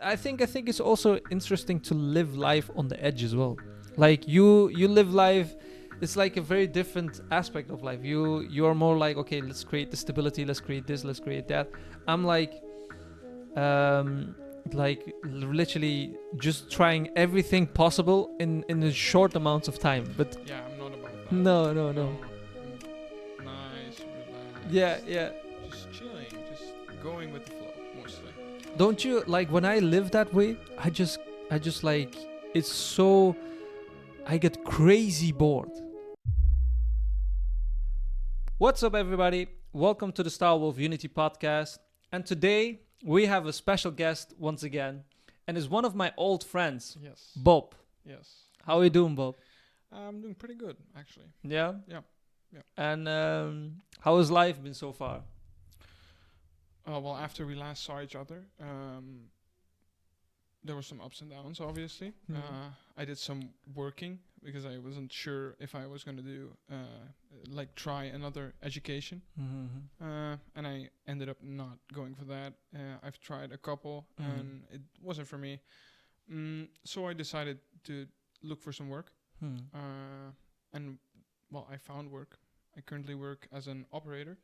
I think it's also interesting to live life on the edge as well. Like you live life. It's like a very different aspect of life. You're more like, okay, let's create the stability, let's create this, let's create that. I'm um literally just trying everything possible in a short amounts of time. But Yeah, I'm not about that. no. I'm nice, relaxed. Yeah. Just chilling, just going with the flow, mostly. Don't you like when I live that way? I just like it's so I get crazy bored. What's up, everybody? Welcome to the Starwolfunity podcast. And today we have a special guest once again, and it's one of my old friends, Yes. Bob. Yes. How are you doing, Bob? I'm doing pretty good, actually. Yeah. Yeah. And how has life been so far? Well, after we last saw each other, there were some ups and downs, obviously. Mhm. I did some working because I wasn't sure if I was going to do, try another education. Mm-hmm. And I ended up not going for that. I've tried a couple, Mhm. and it wasn't for me. So I decided to look for some work. And, well, I found work. I currently work as an operator,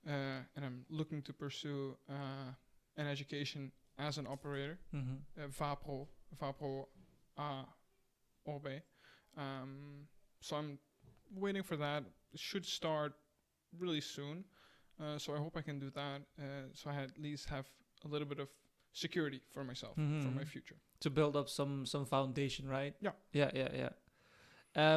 and I'm looking to pursue an education as an operator. Mm-hmm. VAPRO A or B. So I'm waiting for that. It should start really soon. So I hope I can do that. So I at least have a little bit of security for myself, for my Mhm. future. To build up some foundation, right? Yeah. Yeah.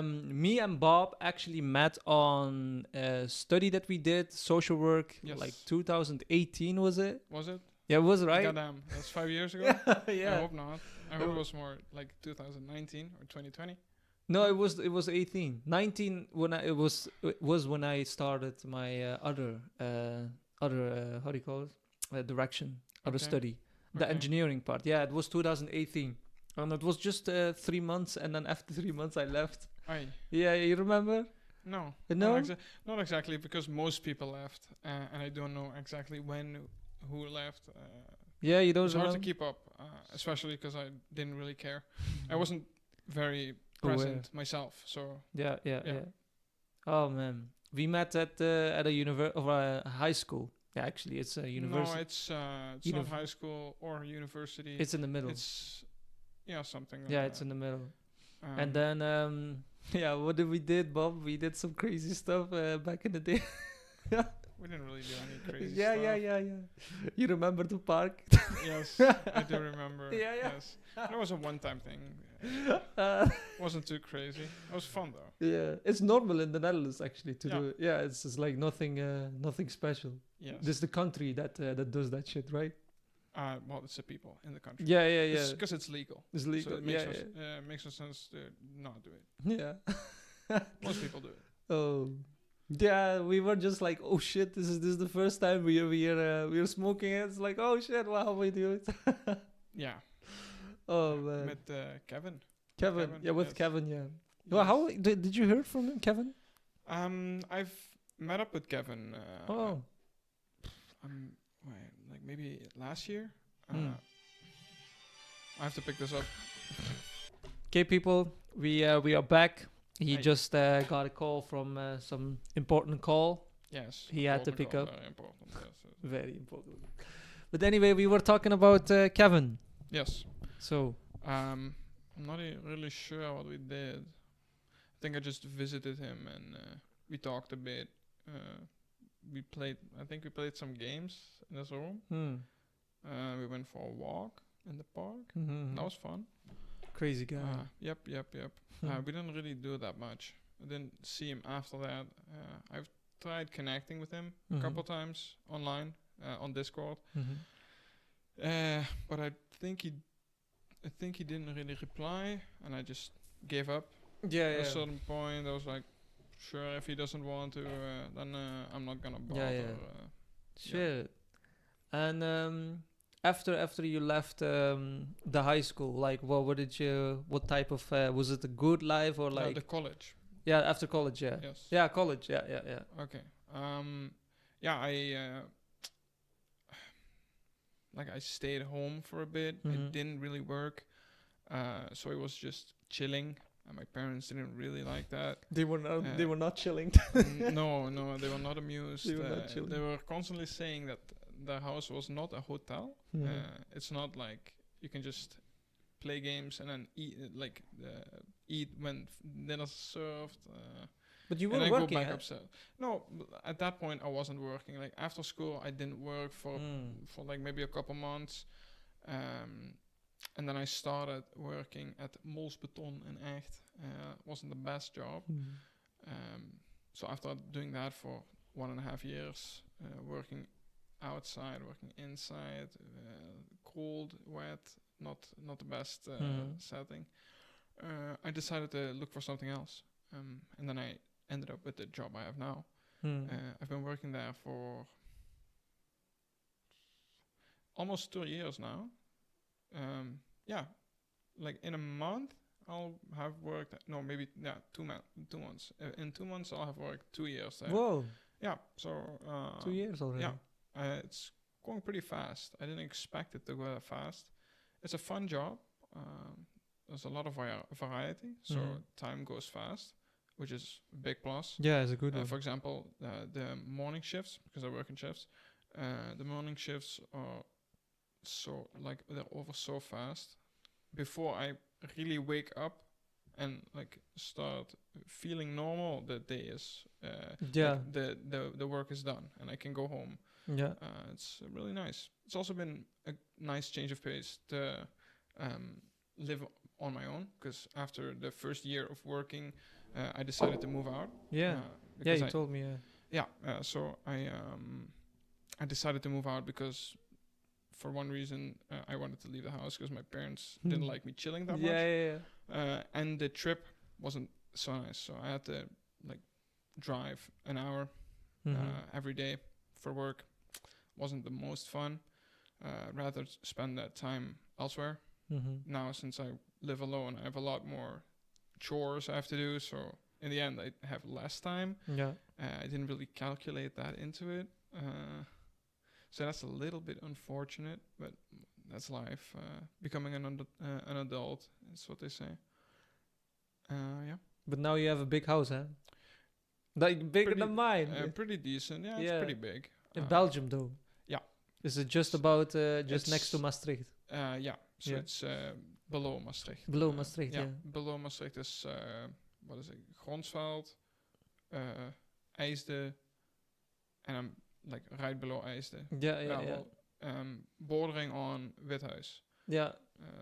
Me and Bob actually met on a study that we did, social work, Yes. like 2018, was it? Was it? Yeah, it was, right? Goddamn, that's 5 years ago. Yeah. I hope not. I hope it was more like 2019 or 2020. No, it was 18. 19 when it was when I started my other how do you call it? Direction, other Okay. study, the Okay. engineering part. Yeah, it was 2018. And it was just 3 months, and then after 3 months I left. Aye. Yeah, you remember? No. No? Not exactly, because most people left, and I don't know exactly who left. Yeah, you It don't was hard to remember? keep up, especially because I didn't really care. I wasn't very Aware. present myself, so Yeah. Yeah. Oh man, we met at a high school. Yeah, actually, it's a university. no, it's not Univ- high school or university. It's in the middle. It's something. Like Yeah, that. it's in the middle. Um, And then yeah, what did we did, Bob? We did some crazy stuff back in the day. we didn't really do any crazy yeah, stuff. yeah. You remember the park? Yes, I do remember. Yeah. Yes, that was a one-time thing. Wasn't too crazy. It was fun though. Yeah, it's normal in the Netherlands actually to Yeah. do it. Yeah, it's just like nothing special. Yes. This is the country that does that shit, right? Well, it's the people in the country. Yeah. Because it's legal. It's legal. So it makes, yeah. makes no sense to not do it. Yeah. Most people do it. Oh. Yeah, we were just like, oh shit, this is the first time we're smoking it. It's like, oh shit, wow, we do it. Yeah. Oh man. Met Kevin. Kevin. Yeah, with yes. Kevin, yeah. Well, how did you hear from him, Kevin? I've met up with Kevin. Oh. Like maybe last year. Hmm. I have to pick this up. Okay, people, we are back. He Hi. just got a call from some important call. Yes. He had to important pick call, up. Very important. Yes. Very important. But anyway, we were talking about Kevin. Yes. So, I'm not really sure what we did. I think I just visited him and we talked a bit. I think we played some games in his room. We went for a walk in the park. Mhm. That was fun. Crazy guy. Yep. We didn't really do that much. I didn't see him after that. I've tried connecting with him a couple times online on Discord. But I think he didn't really reply, and I just gave up. Yeah, At a certain point, I was like, sure, if he doesn't want to, then I'm not gonna bother. Yeah. Shit. And after you left the high school, like, what type of was it a good life or like the college. yeah, after college, yeah. Yes. Yeah, college, yeah. Okay. I like I stayed home for a bit. It didn't really work. So it was just chilling. And my parents didn't really like that. They were not. They were not chilling. No, they were not amused. They were not chilling. They were constantly saying that the house was not a hotel. It's not like you can just play games and then eat when dinner's served. But you and were then working. go back upstairs. No, at that point I wasn't working. Like after school, I didn't work for like maybe a couple months, and then I started working at Mols Beton in Echt. Wasn't the best job. So after doing that for 1.5 years, working outside, working inside, cold, wet, not the best setting. I decided to look for something else, and then I ended up with the job I have now. I've been working there for almost 2 years now. Yeah, like in a month I'll have worked. No, maybe 2 months. In 2 months I'll have worked 2 years there. Whoa. Yeah. So 2 years already. Yeah. It's going pretty fast. I didn't expect it to go that fast. It's a fun job. There's a lot of variety, so time goes fast, which is a big plus. Yeah, it's a good one. For example, the morning shifts, because I work in shifts, the morning shifts are they're over so fast. Before I really wake up and like start feeling normal, the day is like the work is done and I can go home. Yeah, it's really nice. It's also been a nice change of pace to live on my own, because after the first year of working, I decided to move out. Yeah, you told me. So I decided to move out because for one reason I wanted to leave the house because my parents didn't like me chilling that much. And the trip wasn't so nice, so I had to like drive an hour every day for work. Wasn't the most fun. Rather spend that time elsewhere. Now, since I live alone, I have a lot more chores I have to do, so in the end I have less time. I didn't really calculate that into it, so that's a little bit unfortunate, but that's life. Becoming an adult, that's what they say. But now you have a big house, huh? Like bigger than mine. Pretty decent. It's pretty big. In Belgium, though. Yeah. Is it just about just next to Maastricht? So it's below Maastricht. Below Maastricht, yeah. Below Maastricht is what is it? Gronsveld, IJsde, and I'm like right below IJsde. Bordering on Withuis. Yeah,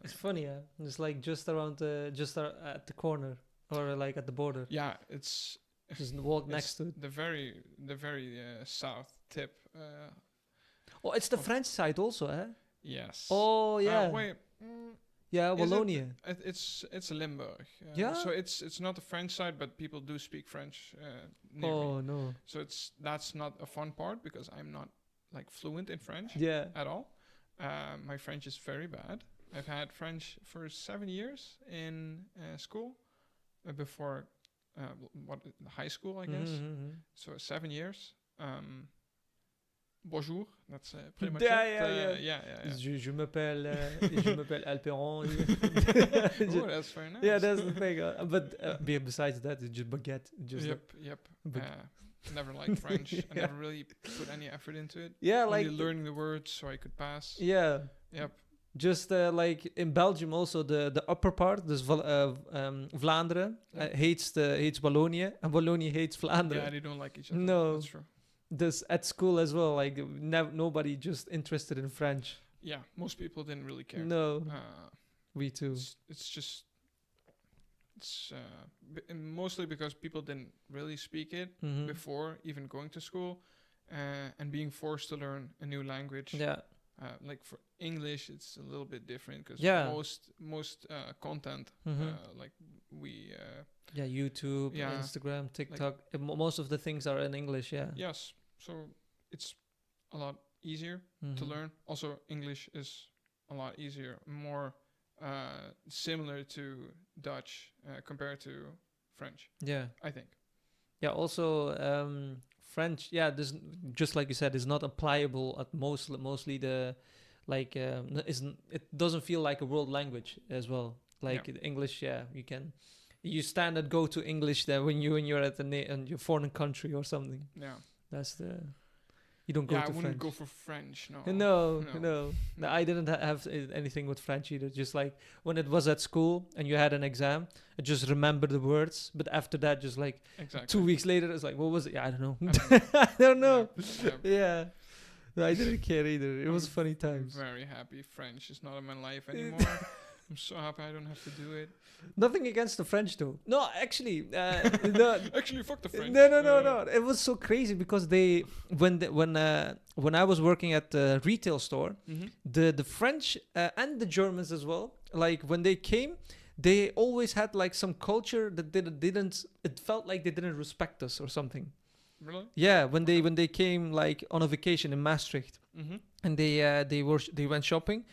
it's funny, yeah. It's like just around, at the corner, or like at the border. Yeah, it's just walk next to it. The very south tip. It's the French side also, eh? Yes. Oh yeah. Wait. Yeah, Wallonia. It's Limburg. Yeah. So it's not the French side, but people do speak French. Near me. No. So that's not a fun part because I'm not like fluent in French. At all. My French is very bad. I've had French for 7 years in school, before high school, I guess. So 7 years. Bonjour, that's pretty much it. Je m'appelle Alperon. Oh, that's very nice. Yeah, that's the thing. But besides that, it's just baguette. Yep. Never liked French. I never really put any effort into it. Yeah, only like learning the words so I could pass. Yeah. Yep. Just like in Belgium, also the upper part, dus Vlaanderen hates Wallonia, and Wallonia hates Vlaanderen. Yeah, they don't like each other. No, that's true. This at school as well, like nobody just interested in French. Yeah, most people didn't really care. No, we too. It's mostly because people didn't really speak it before even going to school, and being forced to learn a new language. Yeah. Like for English, it's a little bit different because most content, like we. YouTube, Instagram, TikTok. Most of the things are in English. Yeah. Yes, so it's a lot easier to learn. Also, English is a lot easier, more similar to Dutch compared to French. Yeah, I think. Yeah. Also, French. Yeah, this just like you said, is not applicable at mostly the like isn't it doesn't feel like a world language as well. Like Yeah. English, yeah, you standard go to English there when you're at in your foreign country or something. Yeah. That's the you don't Yeah, go I to wouldn't French. go for French. No. No, No. no. No. I didn't have anything with French either. Just like when it was at school and you had an exam, I just remember the words. But after that, just like Exactly. 2 weeks later, it's like, what was it? Yeah, I don't know. I don't I don't know. Yeah. Yeah. No, I didn't care either. It was I'm funny times. Very happy. French is not in my life anymore. I'm so happy I don't have to do it. Nothing against the French though. No, actually, no. Actually, fuck the French. No. It was so crazy because when I was working at the retail store, Mm-hmm. the French and the Germans as well, like when they came, they always had like some culture that didn't. It felt like they didn't respect us or something. Really? Yeah, when they came like on a vacation in Maastricht Mm-hmm. and they went shopping,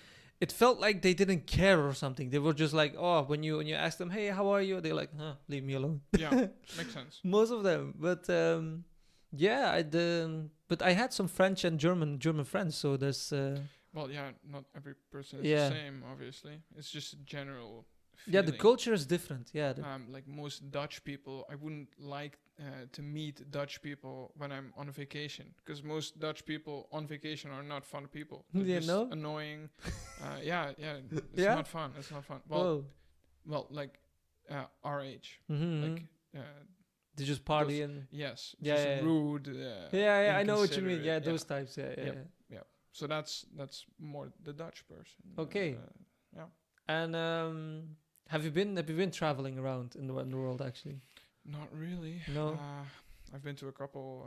it felt like they didn't care or something. They were just like, oh, when you ask them, hey, how are you? They're like, huh, leave me alone. Yeah, makes sense. Most of them, but yeah, but I had some French and German friends, so there's Well, yeah, not every person is Yeah. the same, obviously. It's just a general yeah, the feeling. culture is different. Yeah, Like most Dutch people, I wouldn't like to meet Dutch people when I'm on vacation, because most Dutch people on vacation are not fun people. They're Yeah, just no? annoying. Yeah, it's Yeah? not fun. It's not fun. Whoa. Well, like our age, Mm-hmm. like They just party and yes, Yeah, just yeah, yeah. rude. yeah, I know what you mean. inconsiderate, Yeah, those types. Yeah. Yep. So that's more the Dutch person. Okay. And have you been traveling around in the world actually? Not really. No? I've been to a couple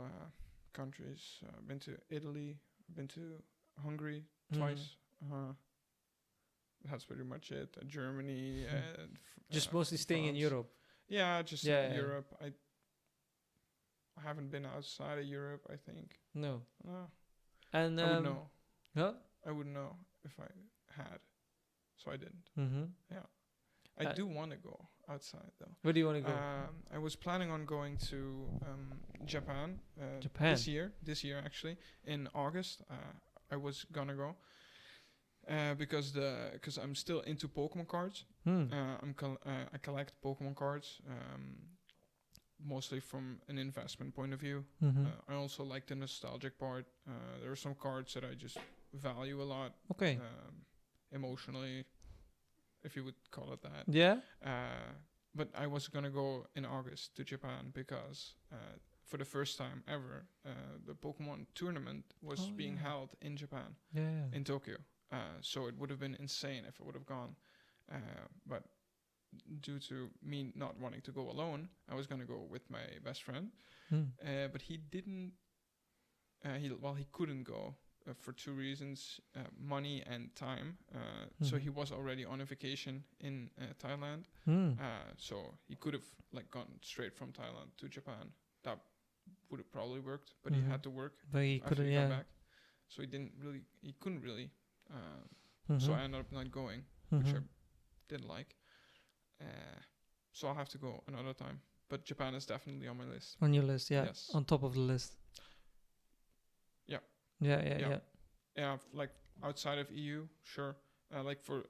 countries. I've been to Italy. I've been to Hungary twice. That's pretty much it. Germany. Just mostly staying in France. Europe. Yeah, just Yeah, yeah. Europe. I haven't been outside of Europe, I think. No. No. And I would know. Huh? I would know if I had. So I didn't. Mm-hmm. I Uh, do want to go outside though. Where do you want to go? I was planning on going to Japan. Japan. This year actually in August. I was gonna go because I'm still into Pokemon cards. I collect Pokemon cards mostly from an investment point of view. Mm-hmm. I also like the nostalgic part. There are some cards that I just value a lot Okay. emotionally, if you would call it that. Yeah. But I was gonna go in August to Japan because for the first time ever, the Pokemon tournament was being held in Japan, Yeah. in Tokyo. So it would have been insane if I would have gone. But due to me not wanting to go alone, I was gonna go with my best friend. But he didn't. He couldn't go. For two reasons, money and time. So he was already on a vacation in Thailand. So he could have like gone straight from Thailand to Japan. That would have probably worked, but he had to work But he after couldn't. he got Yeah. back. So he couldn't really. Mm-hmm. So I ended up not going, which I didn't like. So I'll have to go another time. But Japan is definitely on my list. On your list, yeah. Yes. On top of the list. Yeah. Yeah. Yeah, like outside of EU, sure. Like for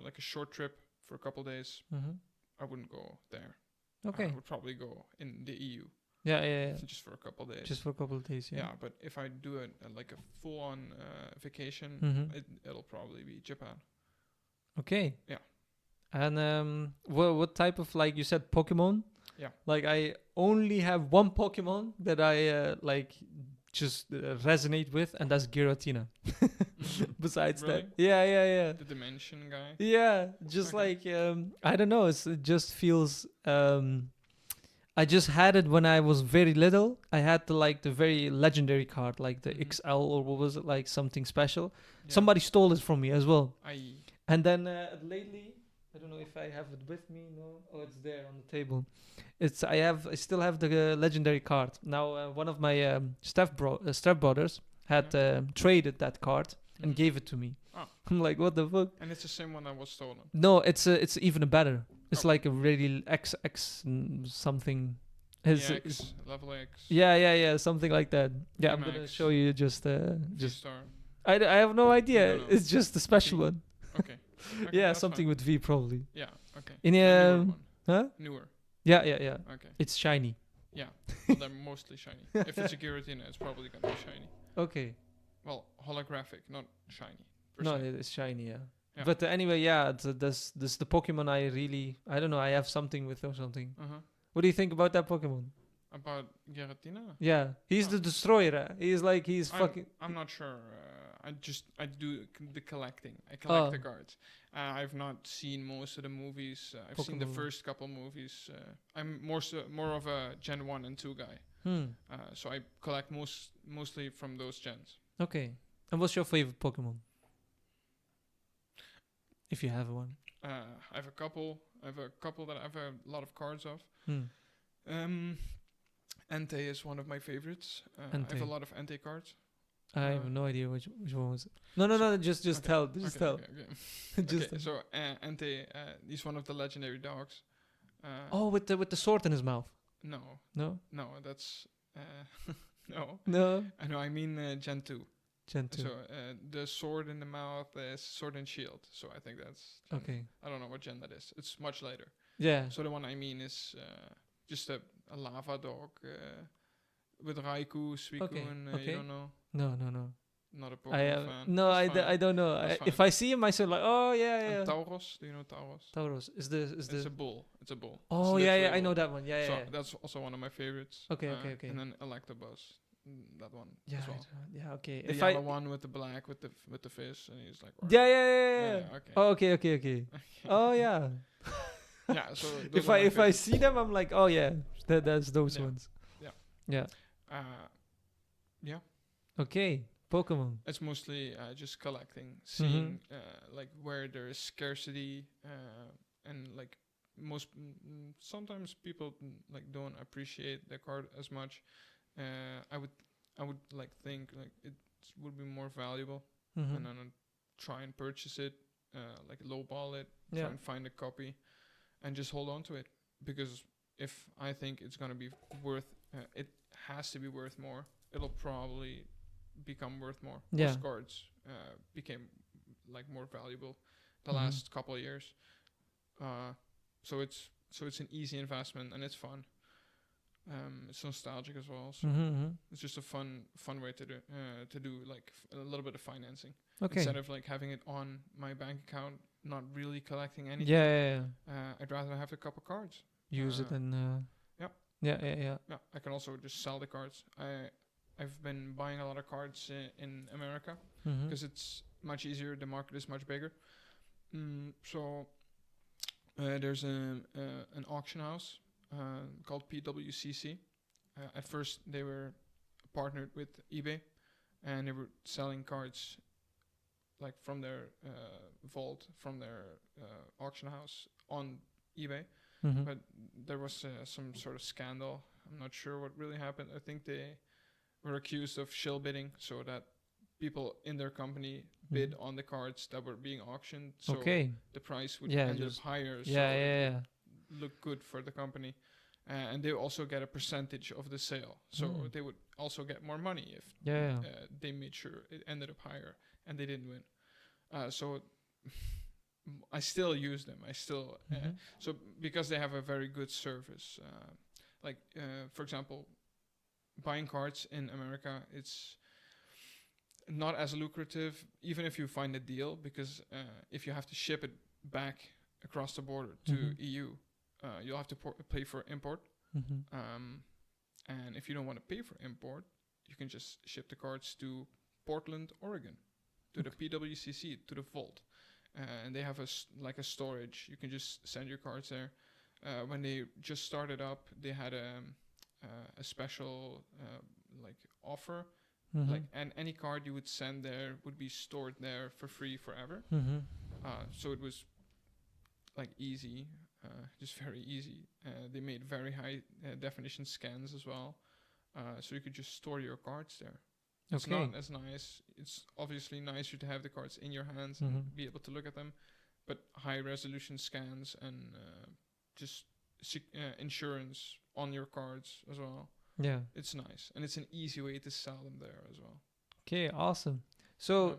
like a short trip for a couple days, Mm-hmm. I wouldn't go there. Okay. I would probably go in the EU Yeah. just for a couple days. Just for a couple of days. yeah. Yeah. But if I do it like a full-on vacation, Mhm. it'll probably be Japan. Okay. Yeah. And what type of, like you said, Pokemon? Yeah. Like I only have one Pokemon that I like just resonate with, and that's Giratina. Besides Really? that, yeah. The Dimension guy. Yeah, just Okay. like I don't know. It just feels. I just had it when I was very little. I had the very legendary card, like the Mhm. XL, or what was it, like something special. Yeah. Somebody stole it from me as well. I And then lately, I don't know if I have it with me. No, oh, it's there on the table. I still have the legendary card. Now one of my stepbrothers had traded that card and gave it to me. Oh. I'm like, what the fuck? And it's the same one that was stolen. No, it's even better. It's Oh. like a really XX something. It's, X, level X. yeah, something like that. Yeah, I'm gonna Max. show you just Just star. I have no idea. don't know. It's just a special V. one. Okay. Yeah, that's something fine. with V probably. Yeah. Okay. In The newer um, one. huh? Newer. Yeah. Okay. It's shiny. Yeah. Well, they're mostly shiny. If it's a Giratina, it's probably gonna be shiny. Okay. Well, holographic, not shiny. No, se. it's shiny. Yeah. Yeah. But anyway, yeah. This the Pokemon I don't know. I have something with or something. What do you think about that Pokemon? About Giratina? Yeah, he's Oh. the destroyer. He's fucking. I'm not sure. I do the collecting. I collect the cards. I've not seen most of the movies. I've seen the Pokemon. first couple movies. I'm more of a Gen 1 and 2 guy. So I collect mostly from those gens. Okay. And what's your favorite Pokemon? If you have one. I have a couple. I have a couple that I have a lot of cards of. Hmm. Entei is one of my favorites. I have a Entei. lot of Entei cards. I have no idea which one was it. No. Just okay, tell. Just tell. Okay. Just Okay, so Entei, he's one of the legendary dogs. oh, with the sword in his mouth. No, No. that's no. No. I know. I mean Gen 2. Gen 2. So the sword in the mouth is Sword and Shield. So I think that's Gen, Okay. I don't know what gen that is. It's much later. Yeah. So the one I mean is just a lava dog with Raikou, Suicune. Okay, okay. You don't know? No. Not a I Pokemon have fan. no. That's fine. I don't know. That's If fine. I see him, I say like, oh yeah. And Tauros, do you know Tauros? Tauros is It's a bull. It's a bull. Oh It's yeah, literally I a know bull. that one. Yeah, So yeah. that's also one of my favorites. Okay. And then Electabuzz, that one Yeah, as well. yeah. Okay. The If yellow I one with the black with the fish, and he's like. yeah. Okay. Oh, okay. Oh yeah. Yeah. So those If are I my if I favorites. see them, I'm like, oh yeah, that's those Yeah. ones. Yeah. Yeah. Yeah. Okay. Pokemon. It's mostly just collecting, seeing like where there is scarcity, and like sometimes people like don't appreciate the card as much. I would like think like it would be more valuable, and then I'd try and purchase it, like lowball it, try and find a copy, and just hold on to it, because if I think it's gonna be worth, it has to be worth more. It'll probably become worth more. Yeah. Most cards became like more valuable the last couple of years. So it's an easy investment, and it's fun. It's nostalgic as well. So it's just a fun way to do like a little bit of financing. Okay. Instead of like having it on my bank account, not really collecting anything. Yeah. I'd rather have a couple cards. Use it and. Yeah. Yeah. Yeah, I can also just sell the cards. I've been buying a lot of cards in America because it's much easier. The market is much bigger. So there's an auction house called PWCC. At first, they were partnered with eBay, and they were selling cards like from their vault, from their auction house on eBay. But there was some sort of scandal. I'm not sure what really happened. I think they were accused of shill bidding, so that people in their company bid on the cards that were being auctioned, so the price would end up higher. Yeah. Look good for the company, and they also get a percentage of the sale, so they would also get more money if they made sure it ended up higher, and they didn't win. So I still use them. I still so because they have a very good service. Like for example, buying cards in America, it's not as lucrative, even if you find a deal, because if you have to ship it back across the border to EU, you'll have to pay for import. And if you don't want to pay for import, you can just ship the cards to Portland, Oregon, to the PWCC, to the vault. And they have a storage. You can just send your cards there. When they just started up, they had a special like offer, like, and any card you would send there would be stored there for free forever. So it was like easy, just very easy. They made very high definition scans as well, so you could just store your cards there. It's not as nice. It's obviously nicer to have the cards in your hands and be able to look at them, but high resolution scans and just insurance on your cards as well. Yeah, it's nice, and it's an easy way to sell them there as well. Okay, awesome. So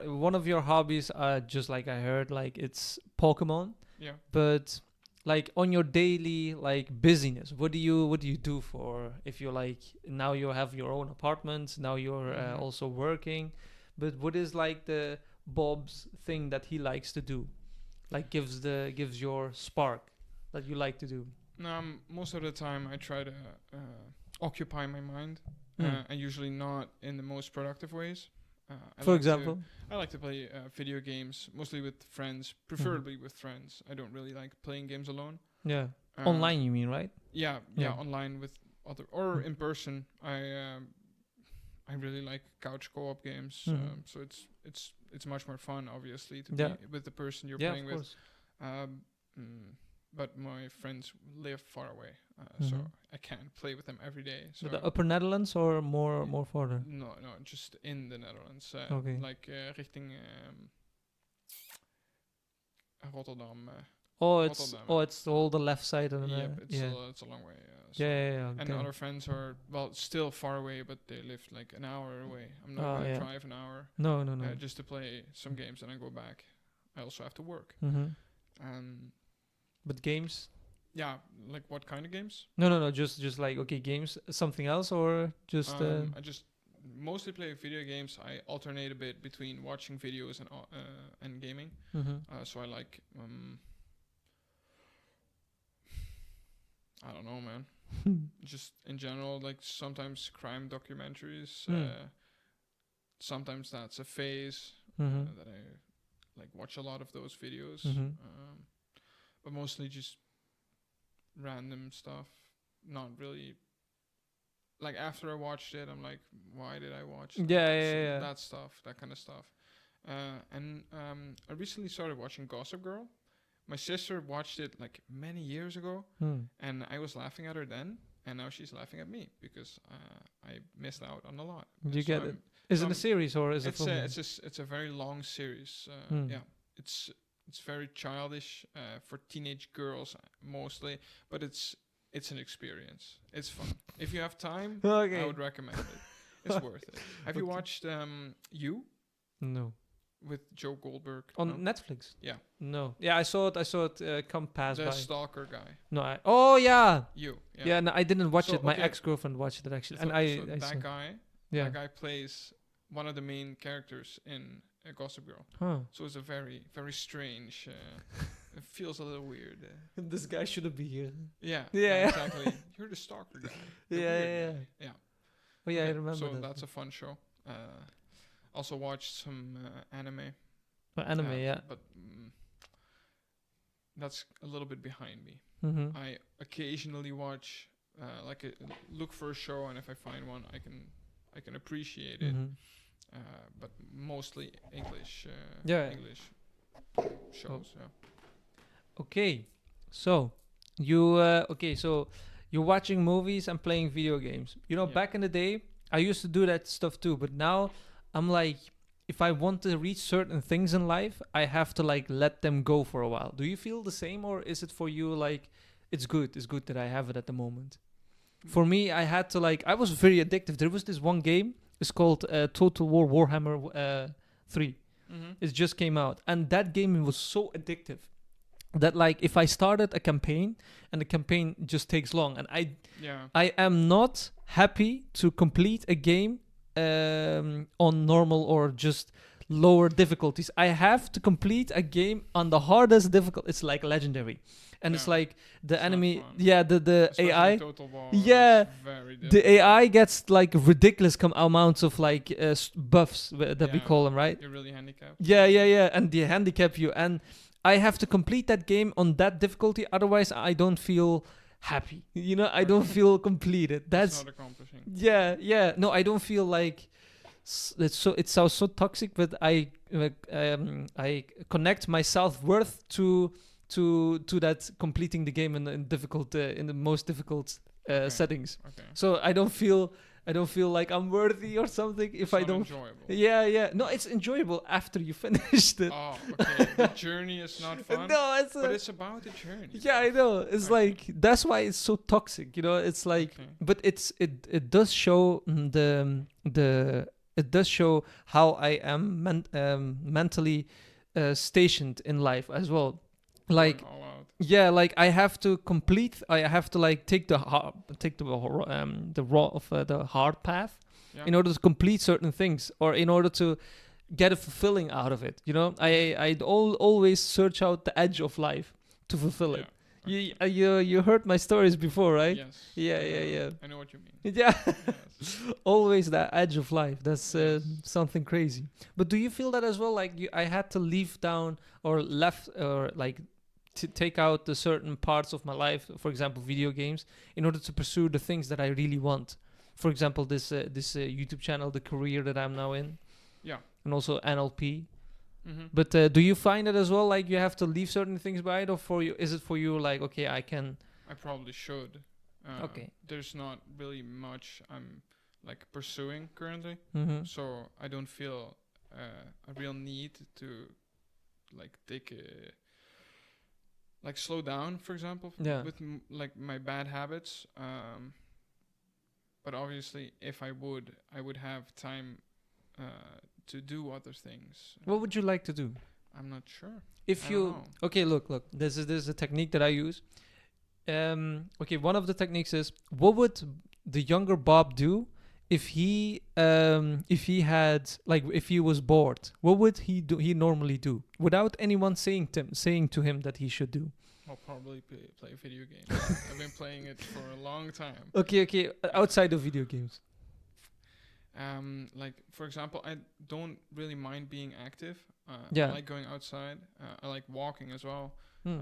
one of your hobbies, just like I heard, like it's Pokemon. Yeah. But like on your daily like busyness, what do you do for if you like now you have your own apartment, now you're also working, but what is like the Bob's thing that he likes to do, like gives your spark that you like to do? Most of the time I try to occupy my mind, and usually not in the most productive ways. For example, I like to play video games, mostly with friends, preferably with friends. I don't really like playing games alone. Yeah. Online, you mean, right? Yeah, online with other or in person. I really like couch co-op games. So it's much more fun, obviously, to be with the person you're playing with. But my friends live far away, so I can't play with them every day. So the Upper Netherlands or more further? No, just in the Netherlands. Like richting Rotterdam. It's all the left side and it's a long way. And other friends are still far away, but they live like an hour away. I'm not gonna drive an hour. No. Just to play some games and then go back. I also have to work. But games? Yeah, like what kind of games? No. Just like games. Something else or just? I just mostly play video games. I alternate a bit between watching videos and gaming. So I like I don't know, man. Just in general, like sometimes crime documentaries. Sometimes that's a phase that I like watch a lot of those videos. But mostly just random stuff. Not really. Like after I watched it, I'm like, why did I watch that? That stuff, that kind of stuff. And I recently started watching Gossip Girl. My sister watched it like many years ago, and I was laughing at her then, and now she's laughing at me because I missed out on a lot. You get it? Is it a series or is it? It's a very long series. Yeah, it's very childish for teenage girls mostly, but it's an experience. It's fun. If you have time, I would recommend it. It's worth it. Have you watched You? No. With Joe Goldberg on Netflix? Yeah. No. Yeah, I saw it come past by. The stalker guy. No. You. Yeah. No, I didn't watch it. My ex-girlfriend watched it actually, and that guy plays one of the main characters in Gossip Girl. So it's a very, very strange. It feels a little weird. This guy shouldn't be here. Yeah. Exactly. You're the stalker guy. Yeah. Oh yeah, I remember. So that. That's a fun show. Also watched some anime. But that's a little bit behind me. I occasionally watch, look for a show, and if I find one, I can appreciate it. But mostly English. English shows. Okay, so you're watching movies and playing video games. Back in the day, I used to do that stuff too, but now I'm like, if I want to reach certain things in life, I have to like let them go for a while. Do you feel the same, or is it for you like it's good that I have it at the moment? For me, I had to I was very addictive. There was this one game, it's called Total War Warhammer 3. It just came out, and that game was so addictive that if I started a campaign and the campaign just takes long, and I am not happy to complete a game on normal or just lower difficulties. I have to complete a game on the hardest difficulty. It's like legendary, and it's like the enemy. The AI. The AI gets ridiculous amounts of buffs that we call them, right? You're really handicapped. Yeah, and they handicap you, and I have to complete that game on that difficulty. Otherwise, I don't feel happy. I don't feel completed. That's not accomplishing. Yeah. No, I don't feel like it sounds so toxic, but I connect my self-worth to that completing the game in the most difficult settings. So I don't feel like I'm worthy or something if I don't. Enjoyable. Yeah. No, it's enjoyable after you finished it. Oh, okay. The journey is not fun. No, but it's about the journey. Yeah, I know. It's that's why it's so toxic. It's but it does show the it does show how I am mentally stationed in life as well. Like, Going all out. yeah, like I have to like take the the hard path Yeah. in order to complete certain things, or in order to get a fulfilling out of it. You know, I'd always search out the edge of life to fulfill Yeah. it. You heard my stories before, right? Yes. Yeah, I yeah, know. yeah. I know what you mean. Yeah. Yes. Always that edge of life. That's Yes. something crazy. But do you feel that as well? Like I had to leave down or left or like to take out the certain parts of my life, for example, video games, in order to pursue the things that I really want. For example, this YouTube channel, the career that I'm now in, Yeah. and also NLP. Mm-hmm. But do you find it as well? Like you have to leave certain things behind, or for you, is it for you like okay, I can? I probably should. Okay. There's not really much I'm like pursuing currently, Mm-hmm. so I don't feel a real need to like take a like slow down, for example, Yeah. with like my bad habits. But obviously, if I would have time to do other things. What would you like to do? I'm not sure. If I don't you know. okay, look, this is a technique that I use. Okay, one of the techniques is what would the younger Bob do if he had like if he was bored? What would he normally do without anyone saying to him that he should do? I'll probably play video games. I've been playing it for a long time. Okay, outside of video games. Like for example, I don't really mind being active. Yeah. I like going outside. I like walking as well. Hmm.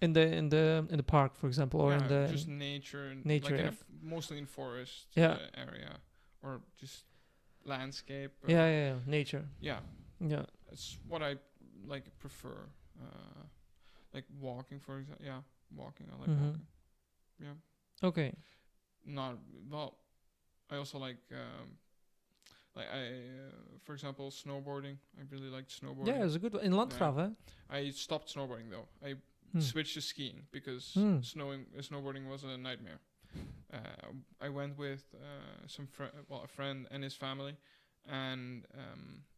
In the park, for example, or yeah, in the just nature, nature, like yeah. mostly in forest Yeah. area, or just landscape. yeah, nature. Yeah, Yeah. it's what I like prefer. Like walking, for example. Yeah, walking. I like Mhm. walking. Yeah. Okay. Not well. I also like for example, snowboarding. I really liked snowboarding. Yeah, it's a good one. In Landgraaf, eh? I stopped snowboarding though. I Hmm. switched to skiing because Hmm. snowboarding was a nightmare. I went with a friend and his family, and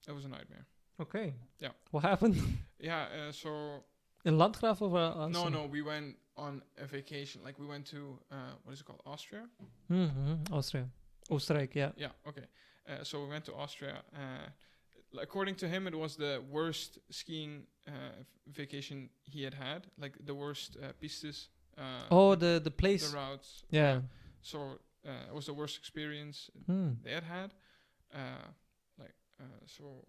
it was a nightmare. Okay. Yeah. What happened? Yeah. So In Landgraaf of no, we went on a vacation. Like we went to what is it called, Austria? Mm-hmm. Austria. Oostenrijk, yeah. Yeah. Okay. So we went to Austria. According to him, it was the worst skiing vacation he had. Like the worst pistes. The place. The routes. Yeah. So it was the worst experience Hmm. they had. So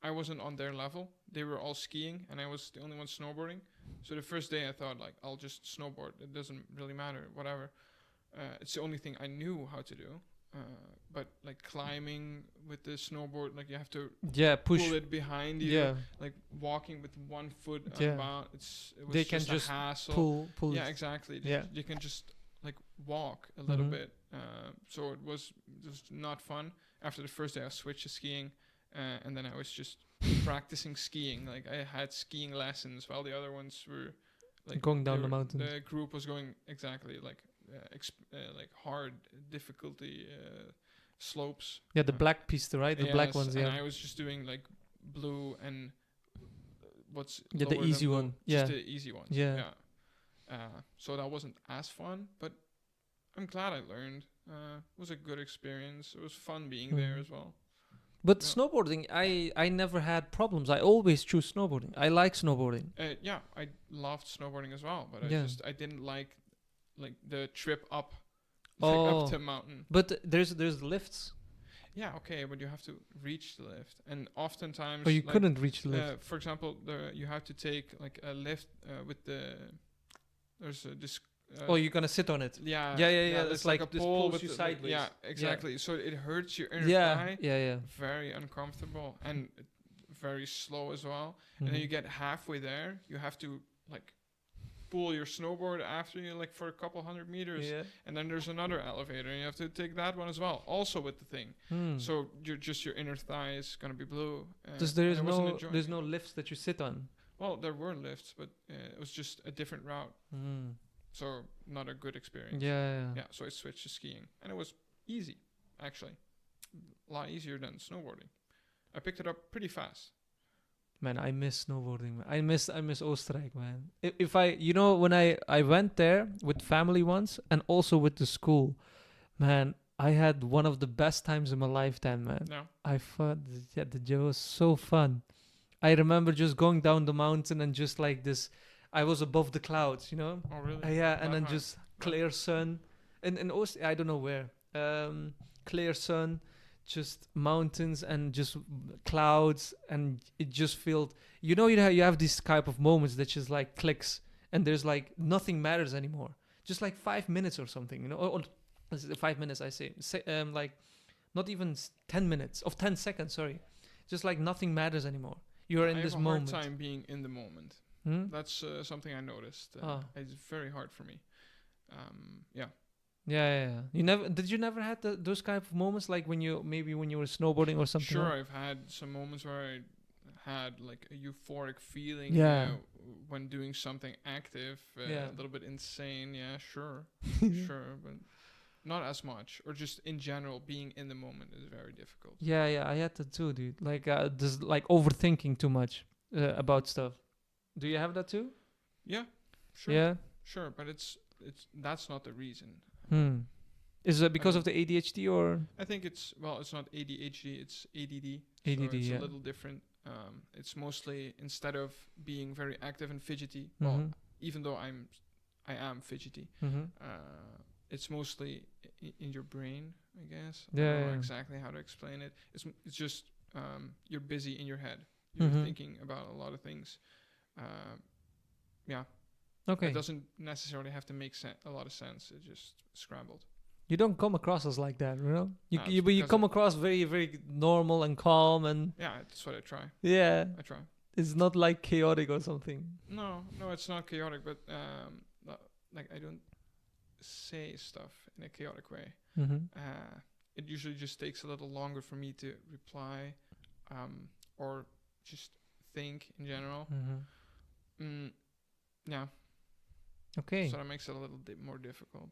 I wasn't on their level. They were all skiing, and I was the only one snowboarding. So the first day I thought like I'll just snowboard. It doesn't really matter. Whatever. It's the only thing I knew how to do. But like climbing with the snowboard, like you have to Push. pull it behind you. Yeah. Like walking with one foot Yeah. unbound. It was They can just just a hassle. Pull. Yeah, exactly. Yeah. You can just like walk a little Mhm. bit. So it was just not fun. After the first day, I switched to skiing, and then I was just practicing skiing. Like I had skiing lessons while the other ones were like Going down the mountain. The group was going exactly like hard difficulty slopes. Yeah, the black piste, right? The black Yes, ones, and yeah. I was just doing like blue and what's Yeah, the lower easy than blue, one. just Yeah. the easy ones. Yeah. So that wasn't as fun, but I'm glad I learned. It was a good experience. It was fun being there Mhm. as well. But Yeah. snowboarding, I never had problems. I always choose snowboarding. I like snowboarding. Yeah, I loved snowboarding as well, but Yeah. I didn't like the trip up, Oh. up the mountain. But there's lifts. Yeah, okay, but you have to reach the lift, and oftentimes. Or you like, couldn't reach the lift. For example, you have to take like a lift with there's this. You're gonna sit on it. Yeah. Yeah. It's It's like like a this pole pulls with you the, sideways. yeah, exactly. So it hurts your inner Yeah. thigh. Yeah. Very uncomfortable and very slow as well. Mhm. And then you get halfway there, you have to like pull your snowboard after you like for a couple 100 meters, Yeah. and then there's another elevator, and you have to take that one as well, also with the thing. Hmm. So your inner thigh is gonna be blue. Because and I wasn't enjoying there's it. no lifts that you sit on. Well, there were lifts, but it was just a different route, Hmm. so not a good experience. Yeah. Yeah, so I switched to skiing, and it was easy, actually. a lot easier than snowboarding. I picked it up pretty fast. Man, I miss snowboarding. Man. I miss Oostenrijk, man. If I, when I went there with family once and also with the school, man, I had one of the best times in my lifetime, man. No. I thought, it was so fun. I remember just going down the mountain and just like this, I was above the clouds, Oh, really? Yeah, and That then high? just clear sun, and also I don't know where, clear sun, just mountains and just clouds, and it just felt, you have these type of moments that just like clicks, and there's like nothing matters anymore, just like 5 minutes or something, or 5 minutes I say, like not even 10 minutes of 10 seconds, sorry, just like nothing matters anymore. You're in this moment. I have a hard time being in the moment. Hmm? That's something I noticed. It's very hard for me. Yeah. Yeah. Did you never had those kind of moments like when you were snowboarding or something? Sure, I've had some moments where I had like a euphoric feeling. Yeah. When doing something active, Yeah. a little bit insane. Yeah, sure, sure, but not as much. Or just in general, being in the moment is very difficult. Yeah, I had that too, dude. Like, just like overthinking too much about stuff. Do you have that too? Yeah, sure. Yeah. Sure, but that's not the reason. Is it because of the ADHD or? I think it's not ADHD, it's ADD. ADD, so it's yeah. a little different. It's mostly, instead of being very active and fidgety, even though I am fidgety, it's mostly in your brain, I guess. I don't know exactly how to explain it. It's just you're busy in your head. You're thinking about a lot of things. Yeah. Okay. It doesn't necessarily have to make a lot of sense. It's just scrambled. You don't come across as like that, It's you come across very, very normal and calm and. Yeah, that's what I try. Yeah. I try. It's not like chaotic or something. No, it's not chaotic, but like I don't say stuff in a chaotic way. It usually just takes a little longer for me to reply, or just think in general. Yeah. Okay. So that makes it a little bit more difficult.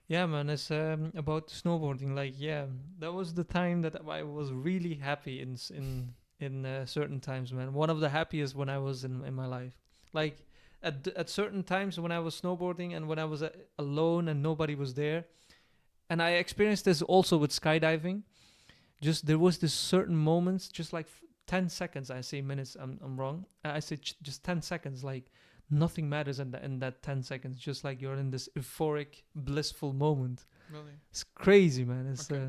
Yeah, man. It's about snowboarding. Like, yeah, that was the time that I was really happy in certain times, man. One of the happiest when I was in my life. Like at certain times when I was snowboarding and when I was alone and nobody was there, and I experienced this also with skydiving. Just there was this certain moments, just like 10 seconds. I say minutes. I'm wrong. I say just 10 seconds. Like. Nothing matters in that 10 seconds. Just like you're in this euphoric, blissful moment. Really? It's crazy, man. It's okay.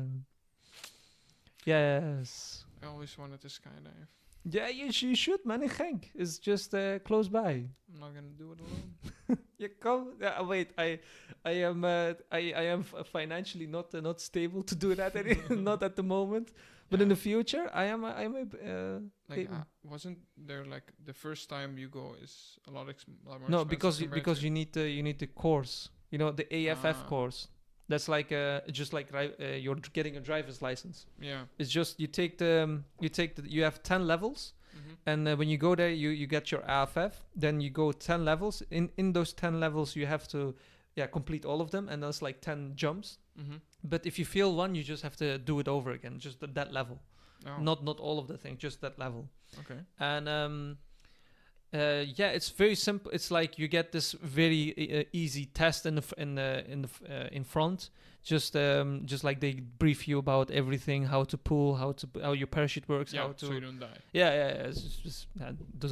Yes. I always wanted to skydive. Yeah, you should, man. In Genk. It's just close by. I'm not gonna do it alone. You come. Wait. I am financially not stable to do that. Not at the moment. But in the future, I am. Wasn't there like the first time you go is a lot more no, expensive because you need the course. The AFF course. That's like just like you're getting a driver's license. Yeah. It's just you have 10 levels, and when you go there, you get your AFF. Then you go 10 levels. In those 10 levels, you have to complete all of them, and that's like 10 jumps. But if you fail one, you just have to do it over again, just that level. Oh. Not all of the things, just that level. Okay. And it's very simple. It's like you get this very easy test in front. Just like they brief you about everything, how to pull, how your parachute works, yeah, how to. So you don't die. Yeah. It's just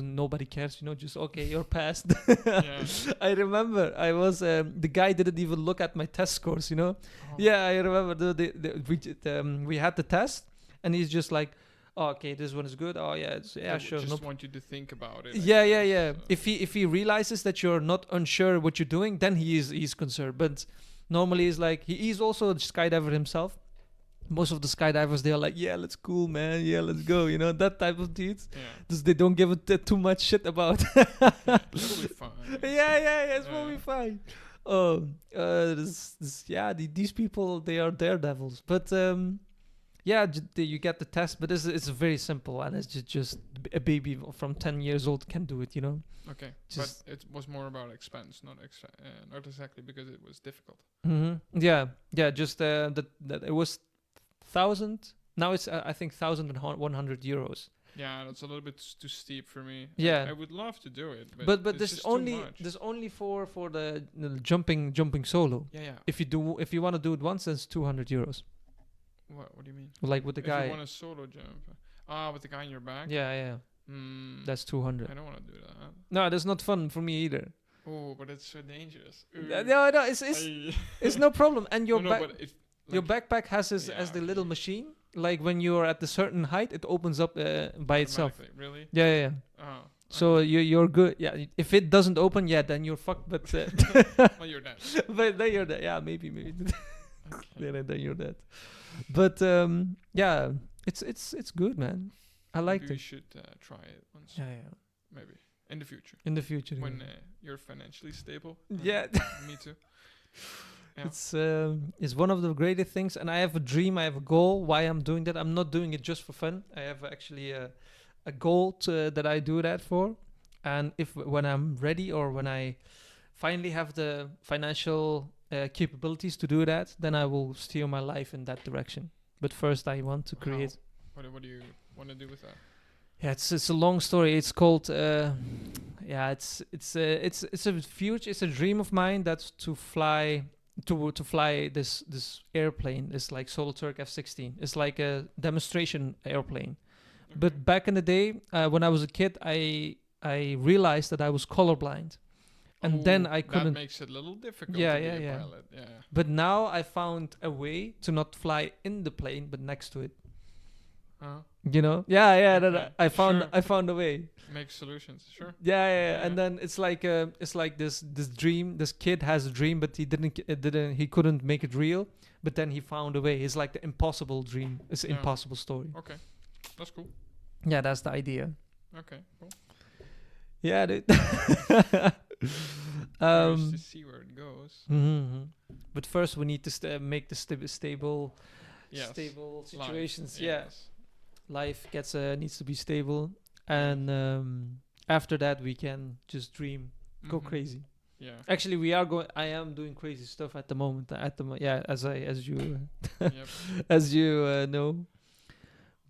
nobody cares, Just okay, you're passed. Yeah. I remember I was the guy didn't even look at my test scores, Oh. Yeah, I remember we had the test, and he's just like, oh, okay, this one is good. Oh yeah, sure. Just want you to think about it. Yeah. So. If he realizes that you're not unsure what you're doing, then he's concerned. But normally he's like he's also a skydiver himself. Most of the skydivers, they're like, yeah, let's cool, man. Yeah, let's go. That type of dudes. Yeah. Just they don't give it too much shit about. It'll be fine. Yeah, it's will be fine. These people, they are daredevils. But you get the test, but it's very simple, and it's just a baby from 10 years old can do it, Okay, but it was more about expense, not exactly because it was difficult. Yeah, just that it was 1,000. Now it's I think 1,100 euros. Yeah, that's a little bit too steep for me. Yeah. I would love to do it, But it's there's just only too much. there's only for the jumping solo. Yeah, yeah. If you want to do it once, it's 200 euros. What do you mean? Like with the If guy. you want a solo jump. With the guy on your back? Yeah, yeah. That's 200. I don't want to do that. No, that's not fun for me either. Oh, but it's so dangerous. No, it's no problem. And your your backpack has as the little machine. Like when you're at a certain height, it opens up by itself. Really? Yeah, yeah. Oh. So you're good. Yeah. If it doesn't open, yeah, then you're fucked. But Well, you're dead. but then you're dead. Yeah, maybe. Okay. Then you're dead. But yeah, it's good, man. I liked Maybe it. we should try it once. Yeah, yeah. Maybe in the future. In the future. When yeah. you're financially stable. Yeah. Me too. Yeah. It's one of the greatest things, and I have a dream. I have a goal. Why I'm doing that? I'm not doing it just for fun. I have actually a goal that I do that for, and when I'm ready or when I finally have the financial capabilities to do that, then I will steer my life in that direction. But first, I want to create. What do you want to do with that? Yeah, it's a long story. It's called it's a future. It's a dream of mine. That's to fly this airplane. It's like Solo Turk F-16. It's like a demonstration airplane. Okay. But back in the day, when I was a kid, I realized that I was colorblind, and then I couldn't. That makes it a little difficult. Yeah, to be yeah, a yeah. pilot. Yeah. But now I found a way to not fly in the plane, but next to it. You know? Yeah, yeah. Okay. I found Sure. I found a way. Make solutions. Sure. Yeah, yeah, Yeah. and then it's like this dream. This kid has a dream, but he couldn't make it real. But then he found a way. It's like the impossible dream. It's an Yeah. impossible story. Okay. That's cool. Yeah, that's the idea. Okay. Cool. Yeah, dude. Curious to see where it goes. But first, we need to make the stable Yes. stable Life. situations. Yes. Life needs to be stable, and after that we can just dream, go Mhm. crazy. Yeah. Actually, I am doing crazy stuff at the moment. Yeah, as you Yep. as you know.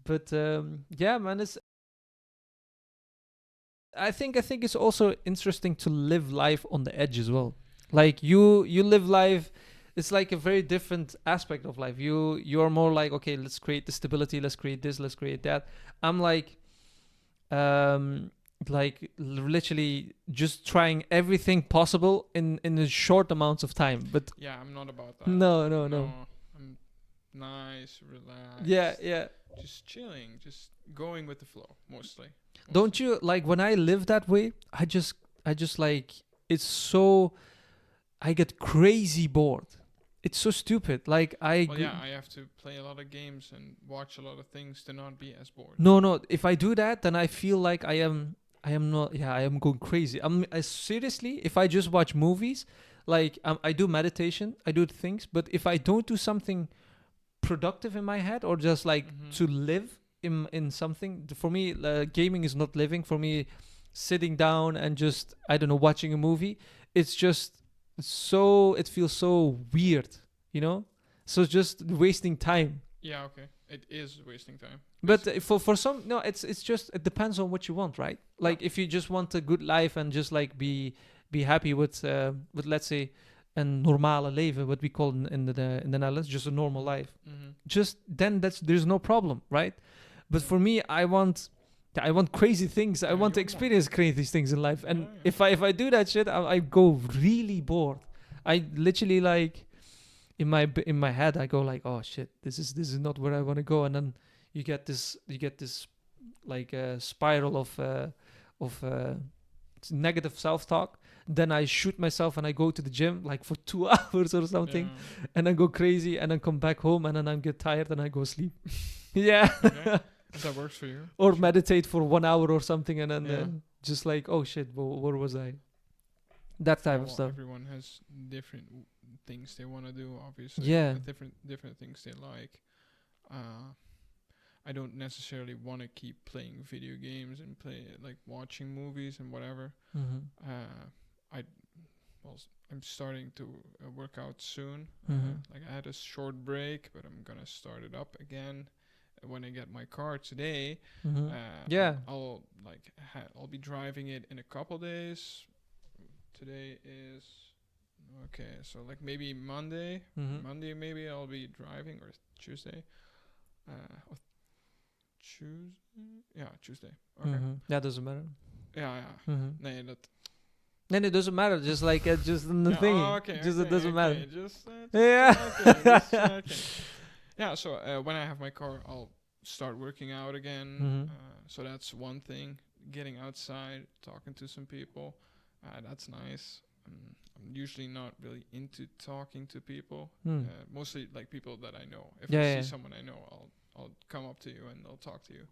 But yeah, man, I think it's also interesting to live life on the edge as well. Like you live life. It's like a very different aspect of life. You're more like, okay, let's create the stability, let's create this, let's create that. I'm like literally just trying everything possible in a short amounts of time. But Yeah, I'm not about that. no. I'm nice, relaxed. Yeah. Just chilling, just going with the flow, mostly. Don't you like when I live that way? I just like it's so. I get crazy bored. It's so stupid. Like Well, yeah, I have to play a lot of games and watch a lot of things to not be as bored. No. If I do that, then I feel like I am not. Yeah, I am going crazy. I seriously. If I just watch movies, like I do meditation, I do things. But if I don't do something productive in my head or just like to live in something, for me, gaming is not living. For me, sitting down and just I don't know watching a movie, it's just. It feels so weird, you know, so it's just wasting time. Yeah, okay, it is wasting time. But for some, no, it's just it depends on what you want, right? Like if you just want a good life and just like be happy with let's say een normale leven, what we call in the Netherlands, just a normal life. Just then there's no problem, right? But for me, I want crazy things. I want to experience crazy things in life. And if I do that shit, I go really bored. I literally like in my head, I go like, oh shit, this is not where I want to go. And then you get this like spiral of negative self-talk. Then I shoot myself and I go to the gym like for 2 hours or something, and then go crazy, and then come back home, and then I get tired and I go sleep. Yeah. Okay. If that works for you. Or meditate for 1 hour or something, and then just like, oh shit, where was I? That type of stuff. Everyone has different things they want to do, obviously. Yeah. Different things they like. I don't necessarily want to keep playing video games and watching movies and whatever. I'm starting to work out soon. Mhm. Like I had a short break, but I'm gonna start it up again when I get my car today. Mhm. Uh, Yeah. I'll be driving it in a couple days. Today is okay, so like maybe Monday. Mhm. Monday maybe I'll be driving, or Tuesday. Or Tuesday. Yeah, Tuesday. Okay. Mhm. Yeah, doesn't matter. Ja, ja. Mhm. Nee, dat. Then it doesn't matter. Just like just in the Yeah, thingy. okay, Just it okay, doesn't okay. matter. Just Yeah. checking, just checking. Yeah, so when I have my car, I'll start working out again. Mhm. So that's one thing. Getting outside, talking to some people, that's nice. I'm usually not really into talking to people. Hmm. Mostly like people that I know. If Yeah, I yeah. see someone I know, I'll come up to you and I'll talk to you.